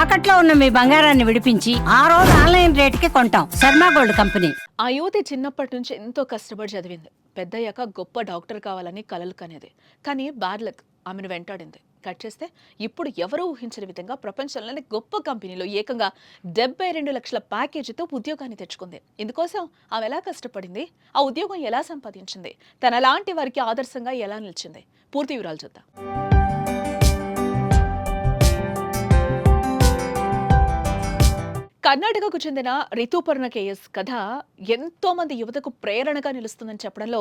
తాకట్లో ఉన్న మీ బంగారాన్ని విడిపించి ఆ రోజు ఆన్లైన్ రేటుకి కొంటాం. Sharma gold company. ఆ యువతి చిన్నప్పటి నుంచి ఎంతో కష్టపడి చదివింది. పెద్దయ్యాక గొప్ప డాక్టర్ కావాలని కలలు కనేది. కానీ బ్యాడ్ లక్ ఆమెను వెంటాడింది. కట్ చేస్తే ఇప్పుడు ఎవరూ ఊహించని విధంగా ప్రపంచంలోని గొప్ప కంపెనీలో ఏకంగా 72 లక్షల ప్యాకేజీతో ఉద్యోగాన్ని తెచ్చుకుంది. ఇందుకోసం ఆమె ఎలా కష్టపడింది, ఆ ఉద్యోగం ఎలా సంపాదించింది, తనలాంటి వారికి ఆదర్శంగా ఎలా నిలిచింది, పూర్తి వివరాలు చూద్దాం. కర్ణాటకకు చెందిన రితుపర్ణ కేఎస్ కథ ఎంతో మంది యువతకు ప్రేరణగా నిలుస్తుందని చెప్పడంలో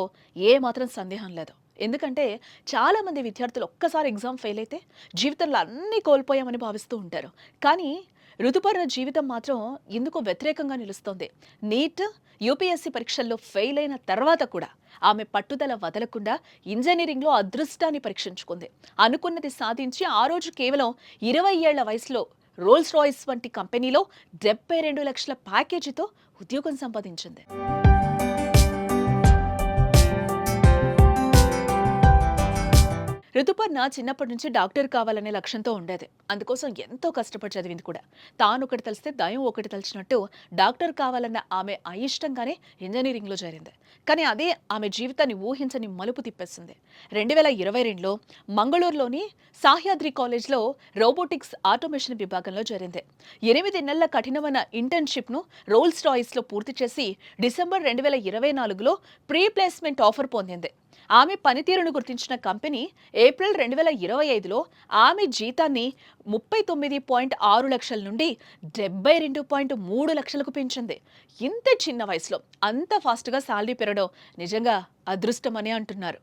ఏ మాత్రం సందేహం లేదు. ఎందుకంటే చాలా మంది విద్యార్థులు ఒక్కసారి ఎగ్జామ్ ఫెయిల్ అయితే జీవితంలో అన్నీ కోల్పోయామని భావిస్తూ ఉంటారు. కానీ ఋతుపర్ణ జీవితం మాత్రం ఎందుకో వ్యతిరేకంగా నిలుస్తోంది. నీట్, యూపీఎస్సీ పరీక్షల్లో ఫెయిల్ అయిన తర్వాత కూడా ఆమె పట్టుదల వదలకుండా ఇంజనీరింగ్లో అదృష్టాన్ని పరీక్షించుకుంది. అనుకున్నది సాధించి ఆ రోజు కేవలం 20 ఏళ్ల వయసులో రోల్స్ రాయిస్ వంటి కంపెనీలో 72 లక్షల ప్యాకేజీతో ఉద్యోగం సంపాదించింది. ఋతుపర్ణ చిన్నప్పటి నుంచి డాక్టర్ కావాలనే లక్ష్యంతో ఉండేది. అందుకోసం ఎంతో కష్టపడి చదివింది కూడా. తాను ఒకటి తలిస్తే దయం ఒకటి తలిచినట్టు డాక్టర్ కావాలన్న ఆమె అయిష్టంగానే ఇంజనీరింగ్లో చేరింది. కానీ అదే ఆమె జీవితాన్ని ఊహించని మలుపు తిప్పేసింది. 2022లో మంగళూరులోని సాహ్యాద్రి కాలేజ్లో రోబోటిక్స్ ఆటోమేషన్ విభాగంలో చేరింది. 8 నెలల కఠినమైన ఇంటర్న్షిప్ను రోల్స్ రాయిస్లో పూర్తి చేసి డిసెంబర్ 2024లో ప్రీ ప్లేస్మెంట్ ఆఫర్ పొందింది. ఆమె పనితీరును గుర్తించిన కంపెనీ ఏప్రిల్ 2025లో ఆమె జీతాన్ని 39.6 లక్షల నుండి 72.3 లక్షలకు పెంచింది. ఇంత చిన్న వయసులో అంత ఫాస్ట్గా శాలరీ పెరగడం నిజంగా అదృష్టమని అంటున్నారు.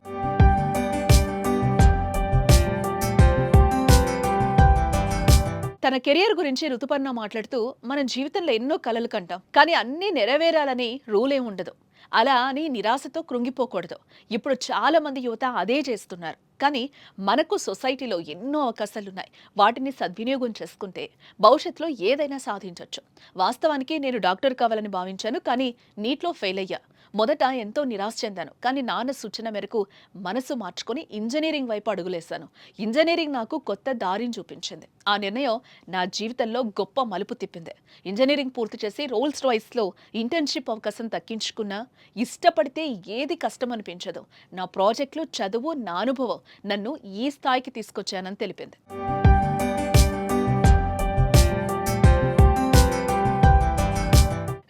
తన కెరియర్ గురించి ఋతుపర్ణ మాట్లాడుతూ, మన జీవితంలో ఎన్నో కలలు కంటాం, కానీ అన్నీ నెరవేరాలని రూలే ఉండదు. అలా అని నిరాశతో కృంగిపోకూడదు. ఇప్పుడు చాలా మంది యువత అదే చేస్తున్నారు. కానీ మనకు సొసైటీలో ఎన్నో అవకాశాలున్నాయి. వాటిని సద్వినియోగం చేసుకుంటే భవిష్యత్తులో ఏదైనా సాధించవచ్చు. వాస్తవానికి నేను డాక్టర్ కావాలని భావించాను, కానీ నీట్లో ఫెయిల్ అయ్యా. మొదట ఎంతో నిరాశ చెందాను, కానీ నాన్న సూచన మేరకు మనసు మార్చుకొని ఇంజనీరింగ్ వైపు అడుగులేశాను. ఇంజనీరింగ్ నాకు కొత్త దారిని చూపించింది. ఆ నిర్ణయం నా జీవితంలో గొప్ప మలుపు తిప్పింది. ఇంజనీరింగ్ పూర్తి చేసి రోల్స్ రాయిస్లో ఇంటర్న్షిప్ అవకాశం దక్కించుకున్నా ఇష్టపడితే ఏది కష్టం అనిపించదు. నా ప్రాజెక్టులు, చదువు, నా అనుభవం నన్ను ఈ స్థాయికి తీసుకొచ్చానని తెలిపింది.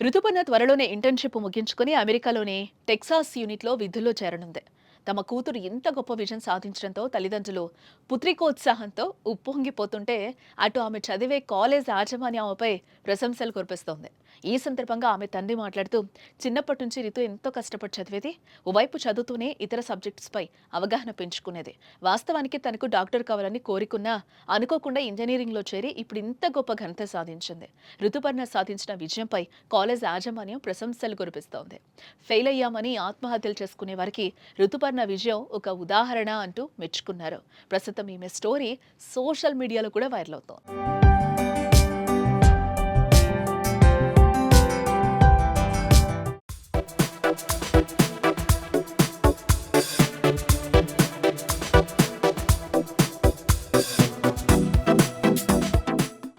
ఋతుపర్ణ త్వరలోనే ఇంటర్న్షిప్ ముగించుకుని అమెరికాలోని టెక్సాస్ యూనిట్లో విధుల్లో చేరనుంది. తమ కూతురు ఇంత గొప్ప విజయం సాధించడంతో తల్లిదండ్రులు పుత్రికోత్సాహంతో ఉప్పొంగిపోతుంటే అటు ఆమె చదివే కాలేజ్ యాజమాన్యం ఆమెపై ప్రశంసలు కురిపిస్తోంది. ఈ సందర్భంగా ఆమె తండ్రి మాట్లాడుతూ, చిన్నప్పటి నుంచి రితు ఎంతో కష్టపడి చదివేది. ఓవైపు చదువుతూనే ఇతర సబ్జెక్ట్స్పై అవగాహన పెంచుకునేది. వాస్తవానికి తనకు డాక్టర్ కావాలని కోరికున్నా అనుకోకుండా ఇంజనీరింగ్లో చేరి ఇప్పుడు ఇంత గొప్ప ఘనత సాధించింది. ఋతుపర్ణ సాధించిన విజయంపై కాలేజ్ యాజమాన్యం ప్రశంసలు కురిపిస్తోంది. ఫెయిల్ అయ్యామని ఆత్మహత్యలు చేసుకునే వారికి ఋతుపర్ణ విజయం ఒక ఉదాహరణ అంటూ మెచ్చుకున్నారు. ప్రస్తుతం ఈమె స్టోరీ సోషల్ మీడియాలో కూడా వైరల్ అవుతోంది.